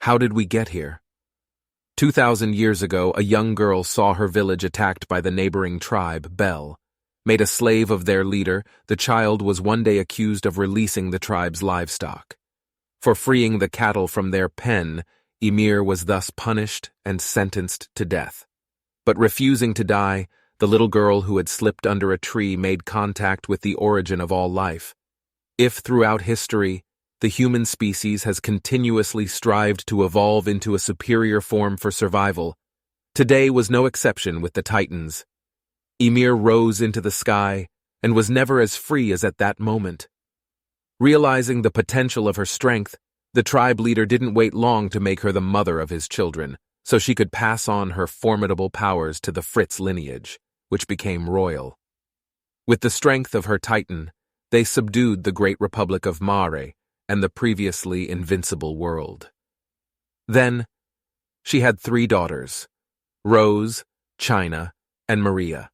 How did we get here? 2,000 years ago, a young girl saw her village attacked by the neighboring tribe, Bel. Made a slave of their leader, the child was one day accused of releasing the tribe's livestock. For freeing the cattle from their pen, Ymir was thus punished and sentenced to death. But refusing to die, the little girl who had slipped under a tree made contact with the origin of all life. If throughout history, the human species has continuously strived to evolve into a superior form for survival, today was no exception with the Titans. Ymir rose into the sky and was never as free as at that moment. Realizing the potential of her strength, the tribe leader didn't wait long to make her the mother of his children, so she could pass on her formidable powers to the Fritz lineage, which became royal. With the strength of her Titan, they subdued the great republic of Mare and the previously invincible world. Then, she had 3 daughters, Rose, China, and Maria.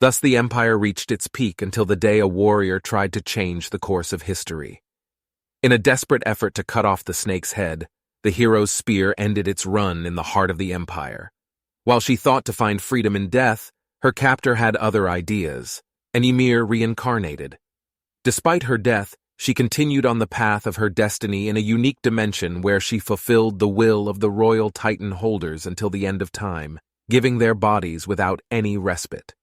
Thus the empire reached its peak until the day a warrior tried to change the course of history. In a desperate effort to cut off the snake's head, the hero's spear ended its run in the heart of the empire. While she thought to find freedom in death, her captor had other ideas, and Ymir reincarnated. Despite her death, she continued on the path of her destiny in a unique dimension where she fulfilled the will of the royal Titan holders until the end of time, giving their bodies without any respite.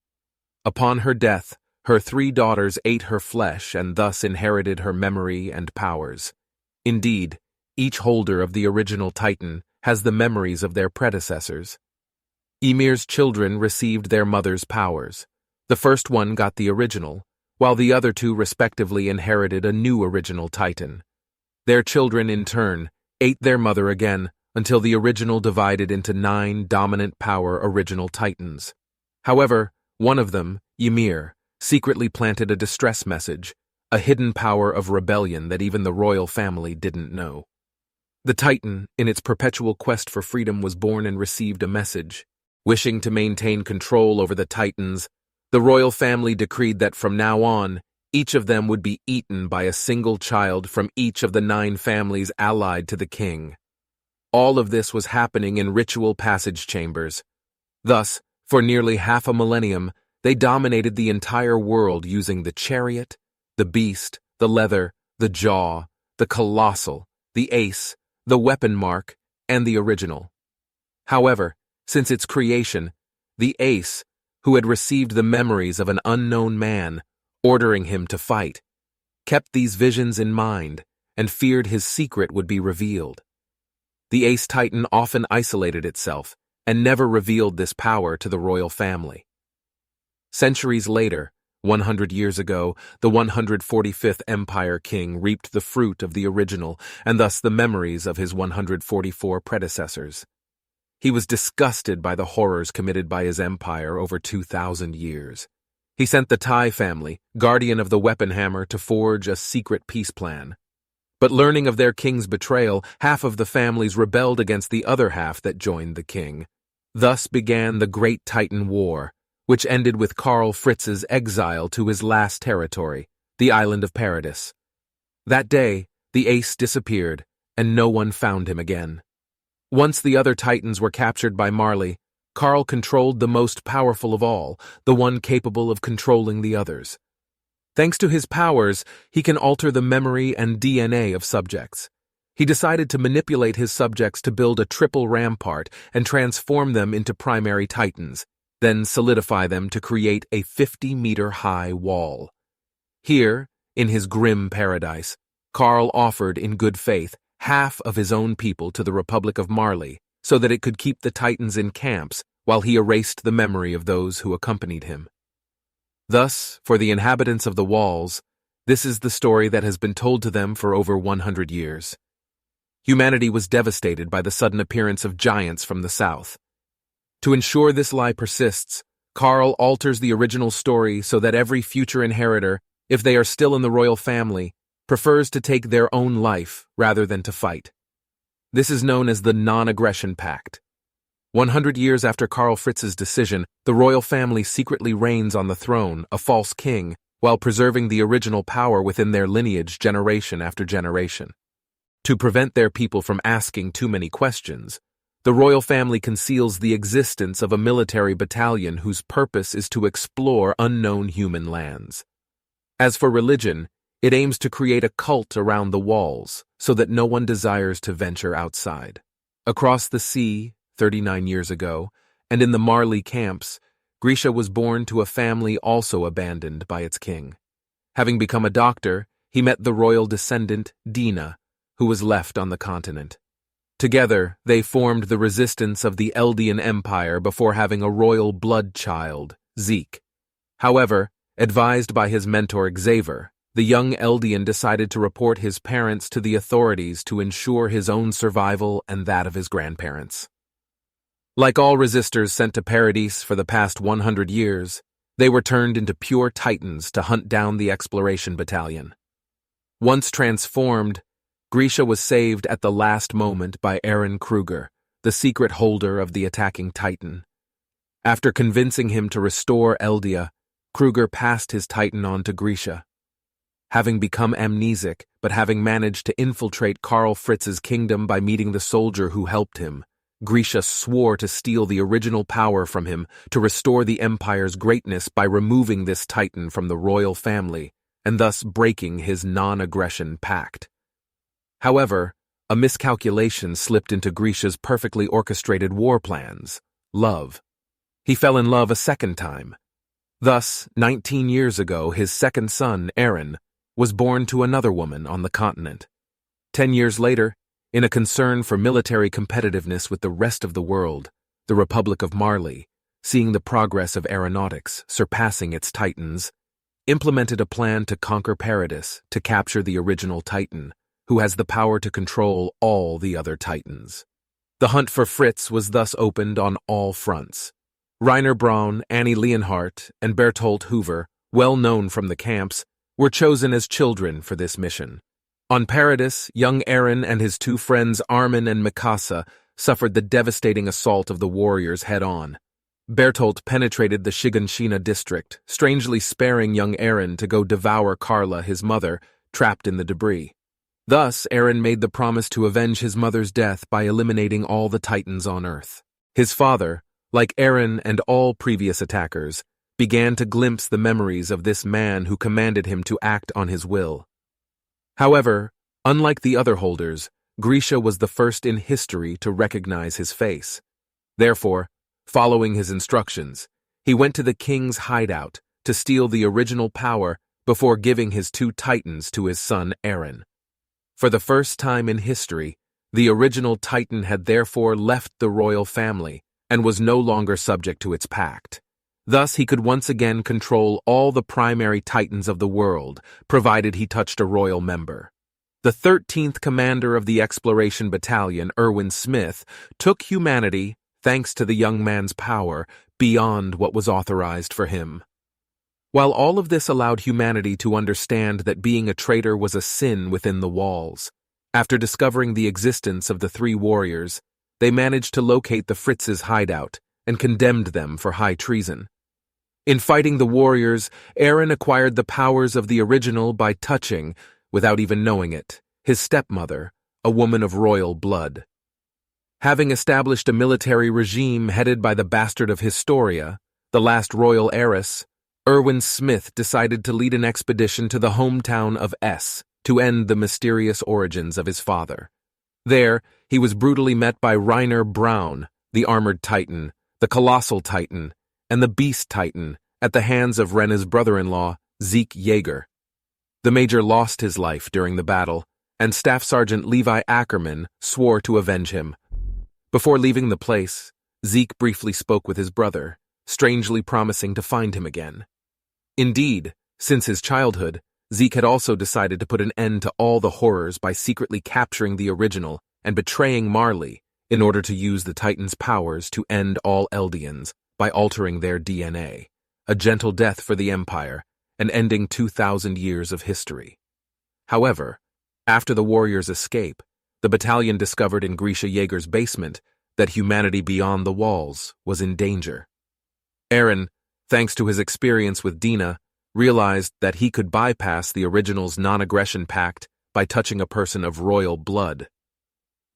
Upon her death, her 3 daughters ate her flesh and thus inherited her memory and powers. Indeed, each holder of the original Titan has the memories of their predecessors. Ymir's children received their mother's powers. The first one got the original, while the other 2 respectively inherited a new original Titan. Their children, in turn, ate their mother again until the original divided into 9 dominant power original Titans. However, one of them, Ymir, secretly planted a distress message, a hidden power of rebellion that even the royal family didn't know. The Titan, in its perpetual quest for freedom, was born and received a message. Wishing to maintain control over the Titans, the royal family decreed that from now on, each of them would be eaten by a single child from each of the 9 families allied to the king. All of this was happening in ritual passage chambers. Thus, for nearly half a millennium, they dominated the entire world using the chariot, the beast, the leather, the jaw, the colossal, the ace, the weapon mark, and the original. However, since its creation, the ace, who had received the memories of an unknown man, ordering him to fight, kept these visions in mind and feared his secret would be revealed. The ace Titan often isolated itself and never revealed this power to the royal family. Centuries later, 100 years ago, the 145th Empire King reaped the fruit of the original and thus the memories of his 144 predecessors. He was disgusted by the horrors committed by his empire over 2,000 years. He sent the Tai family, guardian of the weapon hammer, to forge a secret peace plan. But learning of their king's betrayal, half of the families rebelled against the other half that joined the king. Thus began the Great Titan War, which ended with Karl Fritz's exile to his last territory, the island of Paradis. That day, the ace disappeared, and no one found him again. Once the other Titans were captured by Marley, Karl controlled the most powerful of all, the one capable of controlling the others. Thanks to his powers, he can alter the memory and DNA of subjects. He decided to manipulate his subjects to build a triple rampart and transform them into primary Titans, then solidify them to create a 50-meter-high wall. Here, in his grim paradise, Karl offered, in good faith, half of his own people to the Republic of Marley so that it could keep the Titans in camps while he erased the memory of those who accompanied him. Thus, for the inhabitants of the walls, this is the story that has been told to them for over 100 years. Humanity was devastated by the sudden appearance of giants from the south. To ensure this lie persists, Karl alters the original story so that every future inheritor, if they are still in the royal family, prefers to take their own life rather than to fight. This is known as the Non-Aggression Pact. 100 years after Karl Fritz's decision, the royal family secretly reigns on the throne, a false king, while preserving the original power within their lineage generation after generation. To prevent their people from asking too many questions, the royal family conceals the existence of a military battalion whose purpose is to explore unknown human lands. As for religion, it aims to create a cult around the walls so that no one desires to venture outside. Across the sea, 39 years ago, and in the Marley camps, Grisha was born to a family also abandoned by its king. Having become a doctor, he met the royal descendant, Dina, who was left on the continent. Together, they formed the resistance of the Eldian Empire before having a royal blood child, Zeke. However, advised by his mentor Xaver, the young Eldian decided to report his parents to the authorities to ensure his own survival and that of his grandparents. Like all resistors sent to Paradise for the past 100 years, they were turned into pure titans to hunt down the exploration battalion. Once transformed, Grisha was saved at the last moment by Aaron Kruger, the secret holder of the attacking titan. After convincing him to restore Eldia, Kruger passed his titan on to Grisha. Having become amnesic, but having managed to infiltrate Karl Fritz's kingdom by meeting the soldier who helped him, Grisha swore to steal the original power from him to restore the Empire's greatness by removing this titan from the royal family, and thus breaking his non-aggression pact. However, a miscalculation slipped into Grisha's perfectly orchestrated war plans: love. He fell in love a second time. Thus, 19 years ago, his second son, Aaron, was born to another woman on the continent. 10 years later, in a concern for military competitiveness with the rest of the world, the Republic of Marley, seeing the progress of aeronautics surpassing its titans, implemented a plan to conquer Paradis to capture the original titan, who has the power to control all the other titans. The hunt for Fritz was thus opened on all fronts. Rainer Braun, Annie Leonhardt, and Bertolt Hoover, well known from the camps, were chosen as children for this mission. On Paradis, young Aaron and his two friends Armin and Mikasa suffered the devastating assault of the warriors head-on. Bertolt penetrated the Shiganshina district, strangely sparing young Aaron to go devour Carla, his mother, trapped in the debris. Thus, Aaron made the promise to avenge his mother's death by eliminating all the titans on Earth. His father, like Aaron and all previous attackers, began to glimpse the memories of this man who commanded him to act on his will. However, unlike the other holders, Grisha was the first in history to recognize his face. Therefore, following his instructions, he went to the king's hideout to steal the original power before giving his two titans to his son Aaron. For the first time in history, the original titan had therefore left the royal family and was no longer subject to its pact. Thus, he could once again control all the primary titans of the world, provided he touched a royal member. The 13th commander of the exploration battalion, Erwin Smith, took humanity, thanks to the young man's power, beyond what was authorized for him. While all of this allowed humanity to understand that being a traitor was a sin within the walls, after discovering the existence of the three warriors, they managed to locate the Fritz's hideout and condemned them for high treason. In fighting the warriors, Aaron acquired the powers of the original by touching, without even knowing it, his stepmother, a woman of royal blood. Having established a military regime headed by the bastard of Historia, the last royal heiress, Erwin Smith decided to lead an expedition to the hometown of S to end the mysterious origins of his father. There, he was brutally met by Rainer Braun, the armored titan, the colossal titan, and the beast titan at the hands of Rena's brother-in-law, Zeke Jaeger. The major lost his life during the battle, and Staff Sergeant Levi Ackerman swore to avenge him. Before leaving the place, Zeke briefly spoke with his brother, strangely promising to find him again. Indeed, since his childhood, Zeke had also decided to put an end to all the horrors by secretly capturing the original and betraying Marley in order to use the Titan's powers to end all Eldians by altering their DNA, a gentle death for the Empire, and ending 2,000 years of history. However, after the warriors' escape, the battalion discovered in Grisha Jaeger's basement that humanity beyond the walls was in danger. Aaron, thanks to his experience with Dina, realized that he could bypass the original's non-aggression pact by touching a person of royal blood.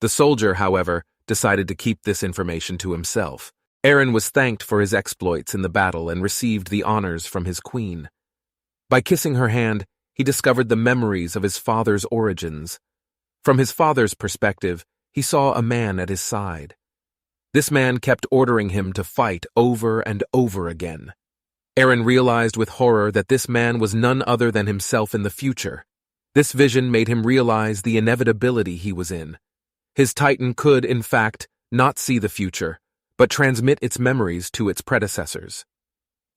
The soldier, however, decided to keep this information to himself. Aaron was thanked for his exploits in the battle and received the honors from his queen. By kissing her hand, he discovered the memories of his father's origins. From his father's perspective, he saw a man at his side. This man kept ordering him to fight over and over again. Aaron realized with horror that this man was none other than himself in the future. This vision made him realize the inevitability he was in. His Titan could, in fact, not see the future, but transmit its memories to its predecessors.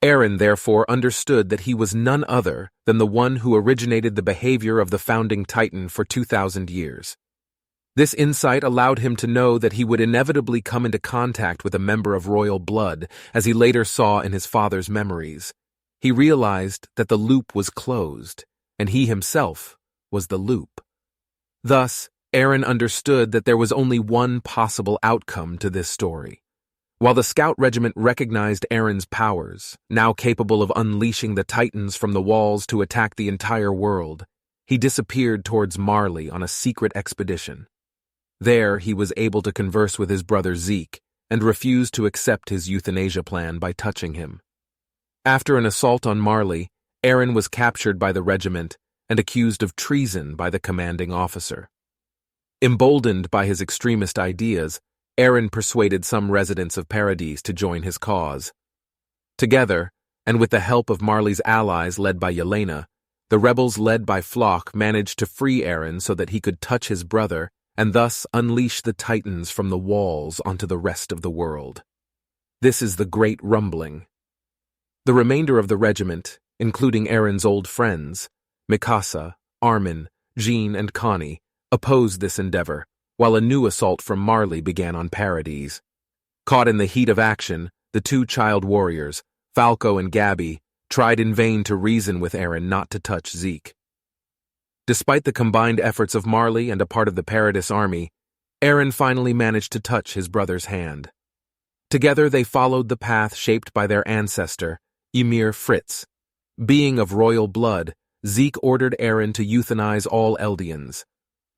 Aaron therefore understood that he was none other than the one who originated the behavior of the founding Titan for 2,000 years. This insight allowed him to know that he would inevitably come into contact with a member of royal blood, as he later saw in his father's memories. He realized that the loop was closed, and he himself was the loop. Thus, Aaron understood that there was only one possible outcome to this story. While the Scout Regiment recognized Aaron's powers, now capable of unleashing the Titans from the walls to attack the entire world, he disappeared towards Marley on a secret expedition. There, he was able to converse with his brother Zeke and refused to accept his euthanasia plan by touching him. After an assault on Marley, Aaron was captured by the regiment and accused of treason by the commanding officer. Emboldened by his extremist ideas, Aaron persuaded some residents of Paradise to join his cause. Together, and with the help of Marley's allies led by Yelena, the rebels led by Flock managed to free Aaron so that he could touch his brother and thus unleash the Titans from the walls onto the rest of the world. This is the Great Rumbling. The remainder of the regiment, including Aaron's old friends, Mikasa, Armin, Jean, and Connie, opposed this endeavor, while a new assault from Marley began on Paradise. Caught in the heat of action, the two child warriors, Falco and Gabby, tried in vain to reason with Aaron not to touch Zeke. Despite the combined efforts of Marley and a part of the Paradis army, Aaron finally managed to touch his brother's hand. Together they followed the path shaped by their ancestor, Ymir Fritz. Being of royal blood, Zeke ordered Aaron to euthanize all Eldians.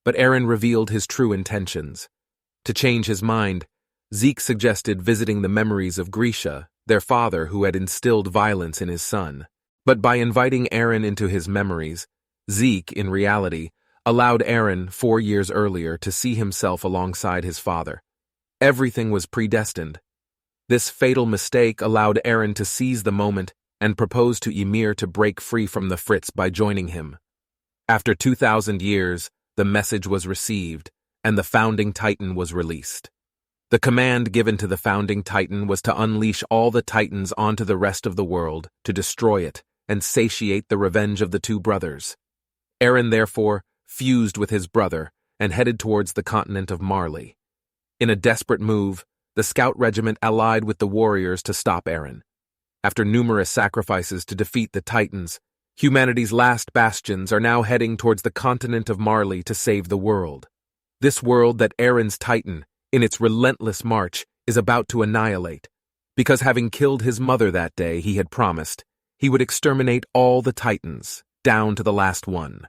But Aaron revealed his true intentions. To change his mind, Zeke suggested visiting the memories of Grisha, their father who had instilled violence in his son. But by inviting Aaron into his memories, Zeke, in reality, allowed Aaron 4 years earlier to see himself alongside his father. Everything was predestined. This fatal mistake allowed Aaron to seize the moment and propose to Ymir to break free from the Fritz by joining him. After 2,000 years, the message was received, and the founding Titan was released. The command given to the founding Titan was to unleash all the Titans onto the rest of the world, to destroy it, and satiate the revenge of the two brothers. Aaron, therefore, fused with his brother and headed towards the continent of Marley. In a desperate move, the Scout Regiment allied with the warriors to stop Aaron. After numerous sacrifices to defeat the Titans, humanity's last bastions are now heading towards the continent of Marley to save the world. This world that Aaron's Titan, in its relentless march, is about to annihilate, because having killed his mother that day he had promised, he would exterminate all the Titans, down to the last one.